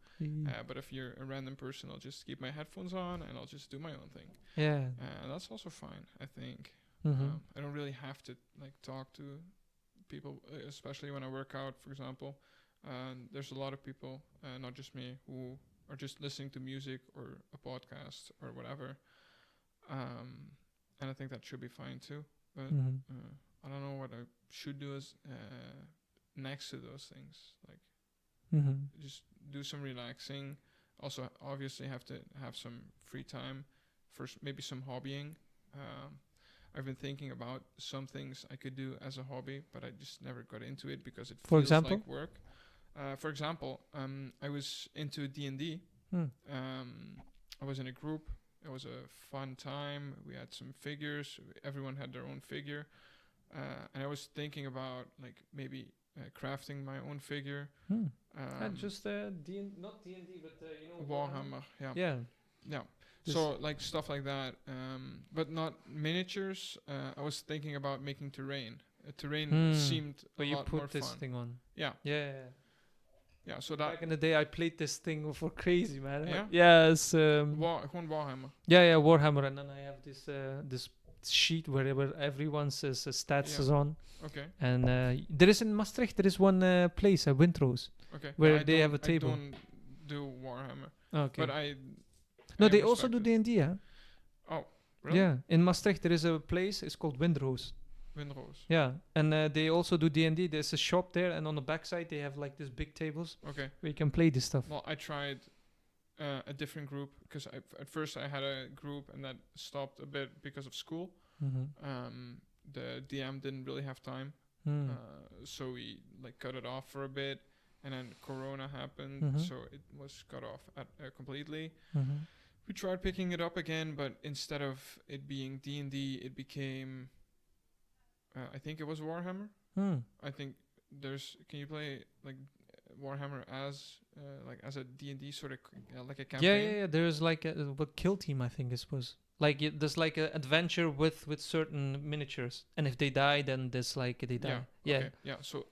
But if you're a random person, I'll just keep my headphones on and I'll just do my own thing. Yeah. And that's also fine, I think. Mhm. I don't really have to like talk to people, especially when I work out, for example. And there's a lot of people, not just me, who are just listening to music or a podcast or whatever. And I think that should be fine too. But Mhm. I don't know what I should do as next to those things. Like Mhm. just do some relaxing. Also, obviously, have to have some free time for maybe some hobbying. I've been thinking about some things I could do as a hobby, but I just never got into it because it For feels example? like work. For example, I was into D&D. Hmm. I was in a group. It was a fun time. We had some figures. Everyone had their own figure. And I was thinking about like maybe crafting my own figure. Hmm. Just not D&D, but Warhammer. Yeah. Yeah. Yeah. This- So like stuff like that, but not miniatures. I was thinking about making terrain. Terrain seemed But a you lot more put this fun. thing on. Yeah, Yeah. yeah. So that Back in the day, I played this thing for crazy, man. Yeah? Yes. gewoon Warhammer. Yeah, Warhammer, and then I have this sheet where everyone's stats Yeah. is on. Okay, And there is in Maastricht, there is one place, Windrose, okay. where Yeah, they have a table. I don't do Warhammer, Okay. but I. No, I they also do respect it. D&D, yeah? Oh, really? Yeah, in Maastricht there is a place, it's called Windrose. Windrose. Yeah, and they also do D&D. There's a shop there, and on the backside they have like these big tables Okay. where you can play this stuff. Well, I tried a different group because at first I had a group and that stopped a bit because of school. Mm-hmm. The DM didn't really have time. So we like cut it off for a bit, and then Corona happened, so it was cut off completely. We tried picking it up again, but instead of it being D&D, it became I think it was Warhammer. I think can you play like Warhammer as a D&D sort of like a campaign? Yeah. There's like what Kill Team, I think it was. Like there's like an adventure with certain miniatures, and if they die, then there's like they die. Yeah. Okay. Yeah. So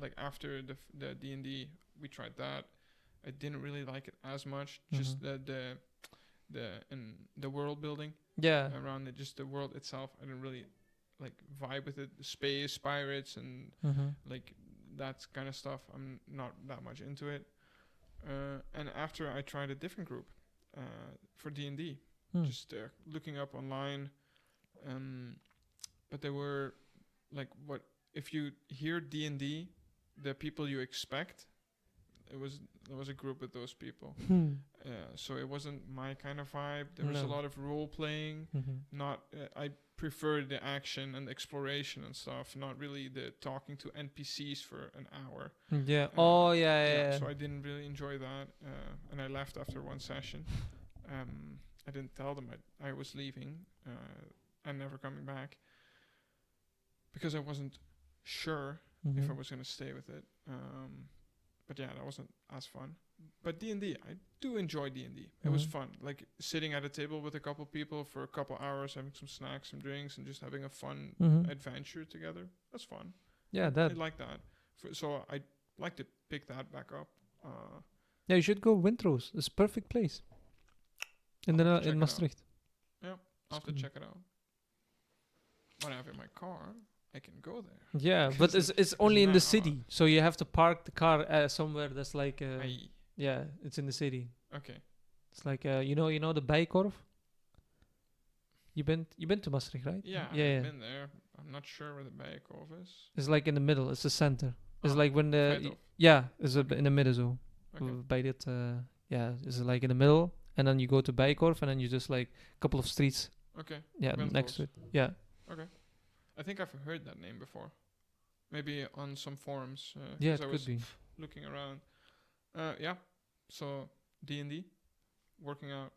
like after the D&D, we tried that. I didn't really like it as much. Just the world building. Yeah. Around it, just the world itself. I didn't really like vibe with it. Space pirates and like that kind of stuff. I'm not that much into it. And after I tried a different group for D&D. Just looking up online, but they were like, what if you hear D&D, the people you expect, there was a group with those people. So it wasn't my kind of vibe. There was a lot of role playing. Not I preferred the action and exploration and stuff, not really the talking to NPCs for an hour. Yeah. Yeah. So I didn't really enjoy that, and I left after one session. I didn't tell them I was leaving and never coming back because I wasn't sure if I was going to stay with it. But yeah, that wasn't as fun. But D&D, I do enjoy D&D. It was fun. Like sitting at a table with a couple people for a couple hours, having some snacks, some drinks, and just having a fun adventure together. That's fun. Yeah, I like that. So I'd like to pick that back up. Yeah, you should go Windrose. It's a perfect place. In Maastricht. Yeah, I'll have to check it out. When I have in my car, I can go there. Yeah, but it's only in the city, so you have to park the car somewhere that's like yeah, it's in the city. Okay. It's like you know the Bijenkorf? You been to Maastricht, right? Yeah, Yeah. I've been there. I'm not sure where the Bijenkorf is. It's like in the middle. It's the center. It's Ah, like when the Vrijthof. yeah, it's Okay. in the middle zo. Okay. Bij dit yeah, it's like in the middle, and then you go to Bijenkorf, and then you just like a couple of streets. Okay. Yeah, Ben next to close. it. Yeah. Okay. I think I've heard that name before. Maybe on some forums. Yeah, 'Cause it I could was be. looking around. Yeah. So D&D, working out,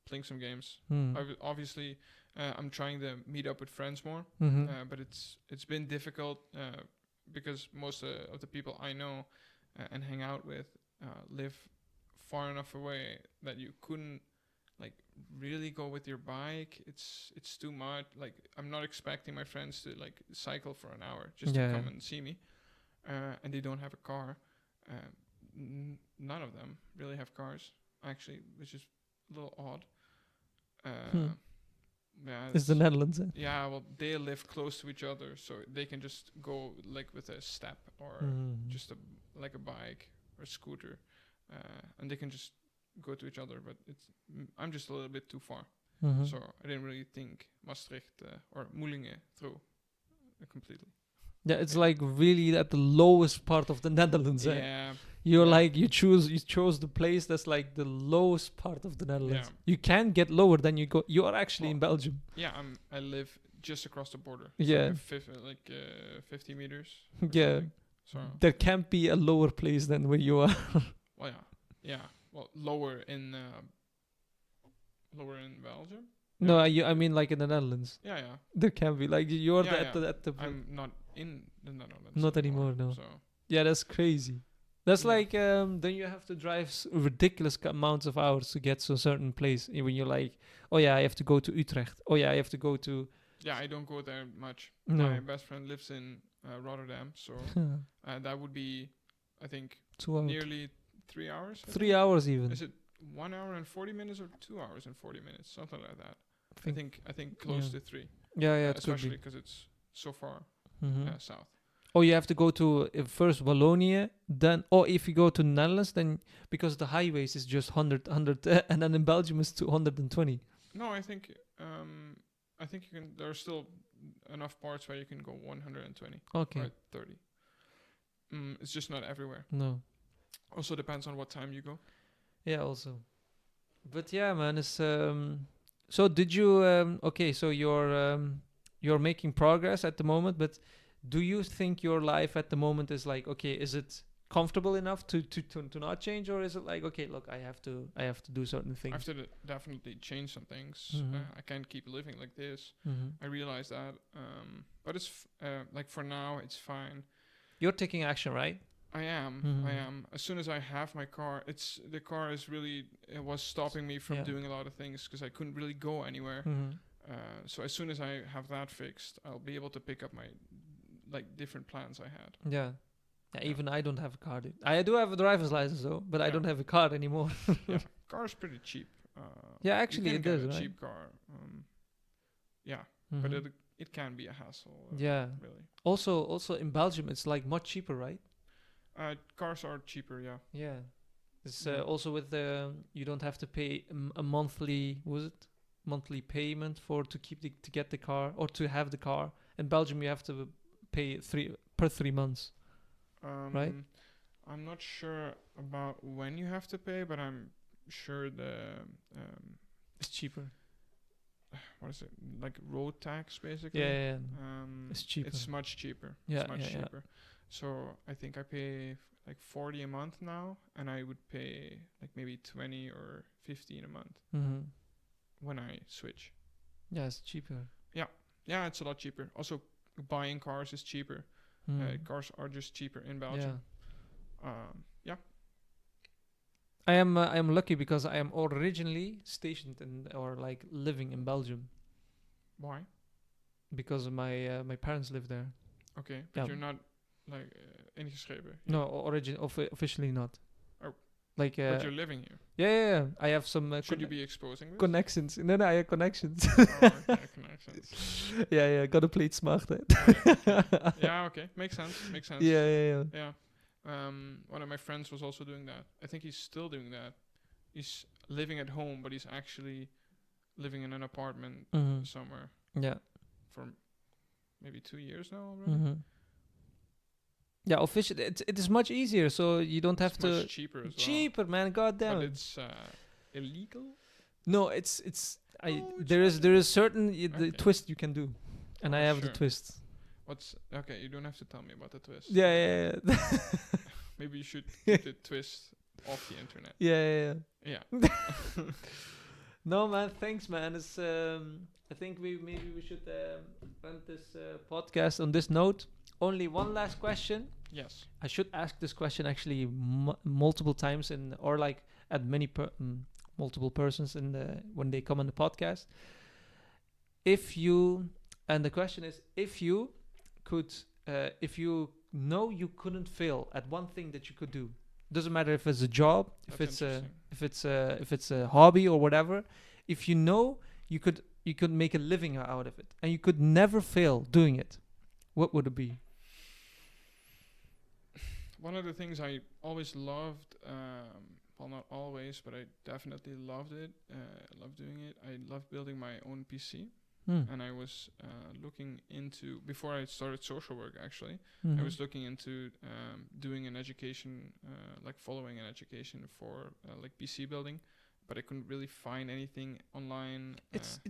playing some games. Hmm. Obviously, I'm trying to meet up with friends more, Mhm. but it's been difficult because most of the people I know and hang out with live far enough away that you couldn't like really go with your bike. It's too much. Like I'm not expecting my friends to like cycle for an hour just Yeah, to come yeah. and see me, and they don't have a car. None of them really have cars actually, which is a little odd. Yeah, It's the Netherlands. Eh? yeah, well, they live close to each other, so they can just go like with a step or Mhm. just like a bike or a scooter, and they can just go to each other. But I'm just a little bit too far, Mhm. so I didn't really think Maastricht or Moelingen through completely. Yeah, it's Yeah. like really at the lowest part of the Netherlands. Eh? Yeah, You're yeah. like you chose the place that's like the lowest part of the Netherlands. Yeah. You can't get lower than you go. You are actually in Well, Belgium. yeah. I live just across the border. It's Yeah. like 50 meters. Or Yeah. something. So There can't be a lower place than where you are. well, yeah. Well, lower in Belgium. No, Yeah. I mean like in the Netherlands. Yeah. There can be like you're Yeah, at the I'm not in the Netherlands. Not anymore, no. So yeah, that's crazy. That's Yeah. like then you have to drive ridiculous amounts of hours to get to a certain place. When you're like, oh yeah, I have to go to Utrecht. Oh yeah, I have to go to yeah, I don't go there much. no. My best friend lives in Rotterdam, so that would be, I think, 2 hours. nearly 3 hours. I 3 think. hours even. Is it 1 hour and 40 minutes or 2 hours and 40 minutes, something like that? I think close yeah. to 3. Yeah, it could especially be. because it's so far Mhm. south. Oh, you have to go to first Wallonia, then or if you go to Netherlands, then because the highways is just 100, and then in Belgium is 220. No, I think you can. There are still enough parts where you can go 120 Okay. or 30. It's just not everywhere. No. Also depends on what time you go. Yeah, also. But yeah, man, it's so did you okay, so you're making progress at the moment, but do you think your life at the moment is like, okay, is it comfortable enough to not change, or is it like, okay, look, I have to do certain I things? have to definitely change some things. Mhm. I can't keep living like this. Mm-hmm. I realize that. But it's like for now, it's fine. You're taking action, right? I am. Mhm. I am. As soon as I have my car, the car is really it was stopping me from Yeah. doing a lot of things because I couldn't really go anywhere. Mm-hmm. So as soon as I have that fixed, I'll be able to pick up my like different plans I had. Yeah. Yeah. Even I don't have a car, dude. I do have a driver's license though, but I Yeah. don't have a car anymore. Car's pretty cheap. Yeah, You actually can it get does, a right? cheap car. But Mhm. it can be a hassle. Yeah. Really. Also in Belgium it's like much cheaper, right? Cars are cheaper. Yeah. Yeah. It's Yeah. also with the you don't have to pay a monthly monthly payment to get the car or to have the car. In Belgium you have to pay 3 months. Right? I'm not sure about when you have to pay, but I'm sure It's cheaper. what is it, like road tax basically. Yeah. It's cheaper. It's much cheaper. Yeah, It's much yeah, yeah. cheaper. So I think I pay like 40 a month now, and I would pay like maybe 20 or 15 a month Mm-hmm. when I switch. Yeah, it's cheaper. Yeah, it's a lot cheaper. Also, buying cars is cheaper. Mm. Cars are just cheaper in Belgium. Yeah. I am lucky because I am originally stationed or like living in Belgium Why? because my parents live there. Okay, but Yeah. you're not like ingeschreven. No, officially not. Oh. Like But you're living here. yeah. I have some Should you be exposing this? connections. No, I have connections. Oh, okay, connections. yeah. Gotta play it smart. Eh? Yeah, okay. Makes sense. Yeah. Yeah. One of my friends was also doing that. I think he's still doing that. He's living at home, but he's actually living in an apartment somewhere Yeah. for maybe 2 years now already. Yeah, officially, it is much easier, so you don't have It's to. much cheaper as well. Cheaper, man. God damn But it. it's illegal. No, it's. It's There is certain the Okay. twist you can do, and I have the Sure. twist. What's okay? You don't have to tell me about the twist. Yeah. Maybe you should keep the twist off the internet. Yeah. Yeah. No, man. Thanks, man. It's. I think we should end this podcast on this note. Only one last question. Yes. I should ask this question actually multiple times or like at multiple persons when they come on the podcast. And the question is, if you know you couldn't fail at one thing that you could do, doesn't matter if it's a job, if it's a hobby or whatever. If you know you could make a living out of it and you could never fail doing it, what would it be? One of the things I always loved, well, not always, but I definitely loved it. Loved doing it. I loved building my own PC, and I was looking into, before I started social work. Actually, I was looking into doing an education, like following an education for like PC building, but I couldn't really find anything online. It's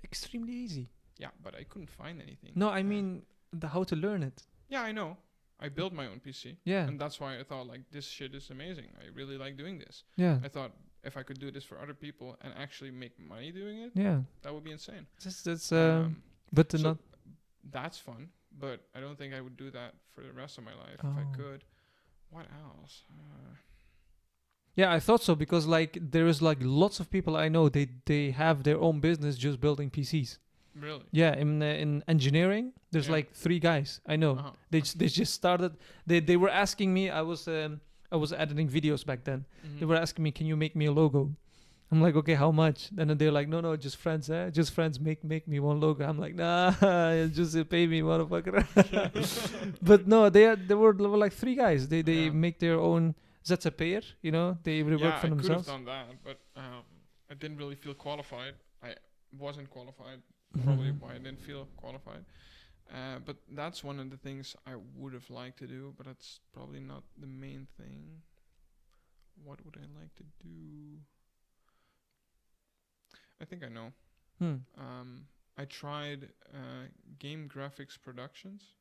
extremely easy. Yeah, but I couldn't find anything. No, I mean how to learn it. Yeah, I know. I built my own PC. Yeah. And that's why I thought, like, this shit is amazing. I really like doing this. Yeah. I thought if I could do this for other people and actually make money doing it, that would be insane. But so not. That's fun, but I don't think I would do that for the rest of my life if I could. What else? Yeah, I thought so because like there is like lots of people I know they have their own business just building PCs. Really? Yeah, in engineering, there's like 3 guys I know. They just started. They were asking me. I was editing videos back then. They were asking me, "Can you make me a logo?" I'm like, "Okay, how much?" And then they're like, "No, just friends, just friends. Make me one logo." I'm like, "Nah, just pay me, motherfucker." But no, they were like 3 guys. They make their own ZZP'er, you know. They work for themselves. I could have done that, but I didn't really feel qualified. I wasn't qualified. Probably why I didn't feel qualified. But that's one of the things I would have liked to do, but that's probably not the main thing. What would I like to do? I think I know. I tried game graphics productions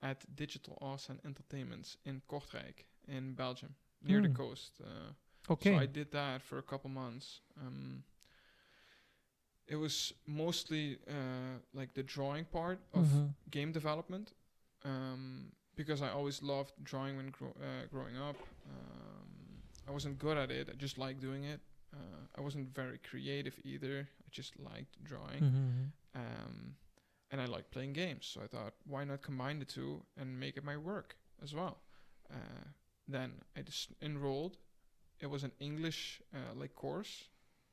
at Digital Awesome Entertainments in Kortrijk in Belgium, near the coast. Okay. So I did that for a couple months. It was mostly like the drawing part of game development, because I always loved drawing when growing up. I wasn't good at it. I just liked doing it. I wasn't very creative either. I just liked drawing. And I liked playing games. So I thought, why not combine the two and make it my work as well? Then I just enrolled. It was an English like course,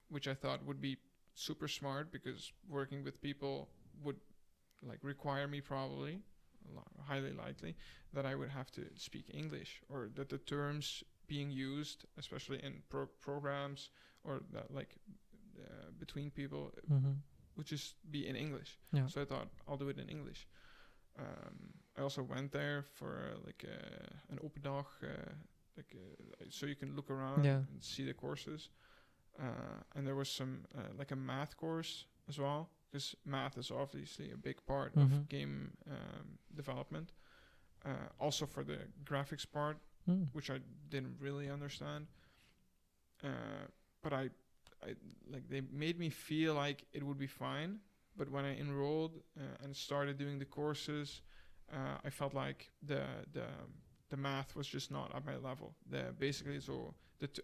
which I thought would be super smart because working with people would like require me probably highly likely that I would have to speak English, or that the terms being used, especially in programs or that like between people, would just be in English. So I thought I'll do it in English. I also went there for like an open dag, so you can look around and see the courses. And there was some like a math course as well, because math is obviously a big part of game development. Also for the graphics part, which I didn't really understand. But I like they made me feel like it would be fine. But when I enrolled and started doing the courses, I felt like the math was just not at my level. Basically, so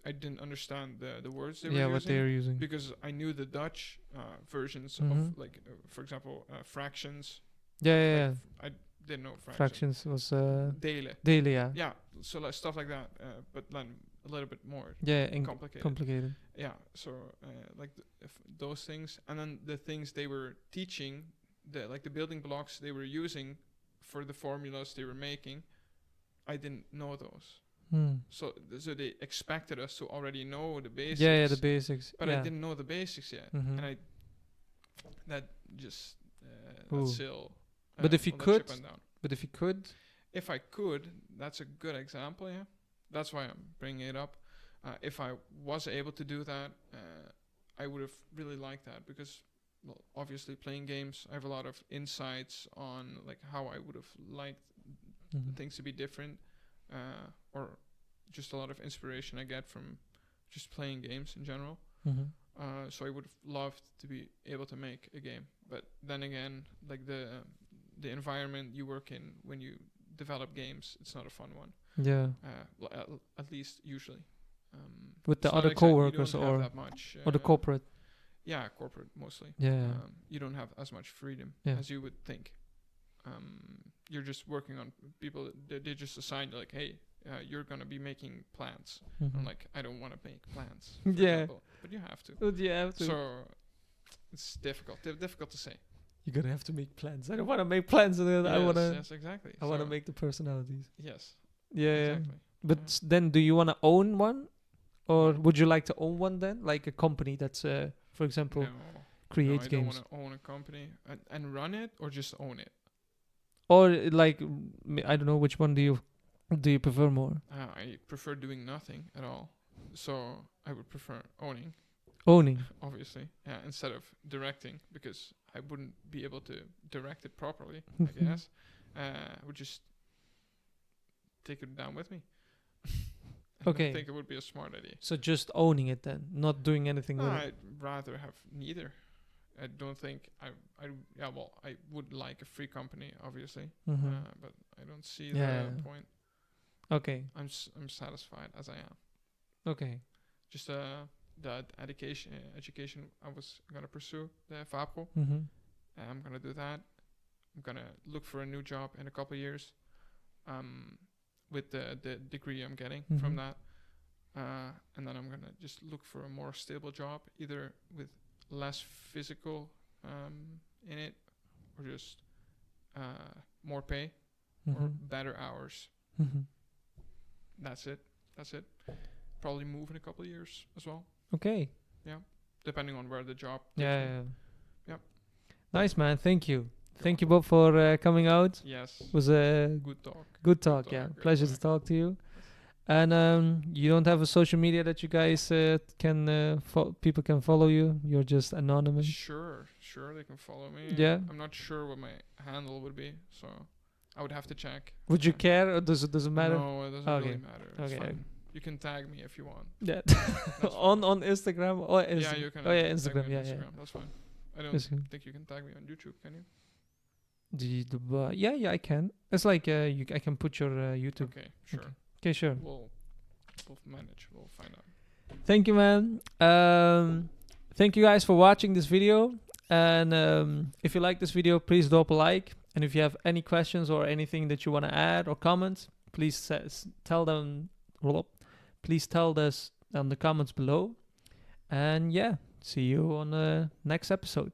I didn't understand the words they were using. What they were using. Because I knew the Dutch versions of, like, for example, fractions. I didn't know fractions was delen. Yeah. Yeah, so like stuff like that, but then a little bit more complicated. Yeah, so like those things, and then the things they were teaching, the building blocks they were using for the formulas they were making, I didn't know those. So they expected us to already know the basics. Yeah, the basics. But yeah. I didn't know the basics yet, Mhm. and that just Ooh. that still. But if you well, that could, ship went down. but if you could, If I could, that's a good example. Yeah, that's why I'm bringing it up. If I was able to do that, I would have really liked that because, well, obviously playing games, I have a lot of insights on like how I would have liked things to be different, or just a lot of inspiration I get from just playing games in general. So I would have loved to be able to make a game, but then again, like the environment you work in when you develop games, it's not a fun one. Yeah. At least usually. With the it's not other coworkers you don't have that much, or the corporate. Yeah, corporate mostly. Yeah. You don't have as much freedom as you would think. You're just working on people. They just assign like, hey, you're gonna be making plans. I'm like, I don't want to make plans. For example, but you have to. But you have to. So it's difficult to say. You're gonna have to make plans. I don't want to make plans. I wanna. Yes, exactly. I wanna make the personalities. Yes. Yeah. Exactly. But then, do you wanna own one, or would you like to own one then, like a company that's, for example, creates games? I don't want to own a company and run it, or just own it. Or like, I don't know, which one do you prefer more? I prefer doing nothing at all. So I would prefer owning. Owning. Obviously, yeah, instead of directing, because I wouldn't be able to direct it properly, I guess. I would just take it down with me. Okay. I think it would be a smart idea. So just owning it then, not doing anything with it. I'd rather have neither. I don't think I would like a free company, obviously, but I don't see the point. Okay. I'm satisfied as I am. Okay. Just the education I was gonna pursue, the FAPRO. I'm gonna do that. I'm gonna look for a new job in a couple of years, with the degree I'm getting from that, and then I'm gonna just look for a more stable job, either with less physical in it, or just more pay or better hours. That's it. Probably move in a couple of years as well. Okay. Yeah, depending on where the job. Yeah. Yep. Nice, man. Thank you. Thank you, Bob, for coming out. Yes. It was a good talk. Good talk. Yeah. Pleasure to talk to you. And you don't have a social media that you guys can people can follow you. You're just anonymous. Sure, they can follow me. Yeah. I'm not sure what my handle would be, so I would have to check. Would you care, or does it matter? No, it doesn't really matter. It's fine. You can tag me if you want. Yeah. on Instagram or yeah, you can. Oh yeah, Instagram. Yeah. That's fine. I don't think you can tag me on YouTube, can you? Yeah, I can. It's like I can put your YouTube. Okay, sure. Okay, sure. We'll manage. We'll find out. Thank you, man. Thank you guys for watching this video. And if you like this video, please drop a like. And if you have any questions or anything that you want to add or comment, please tell them. Please tell us in the comments below. And yeah, see you on the next episode.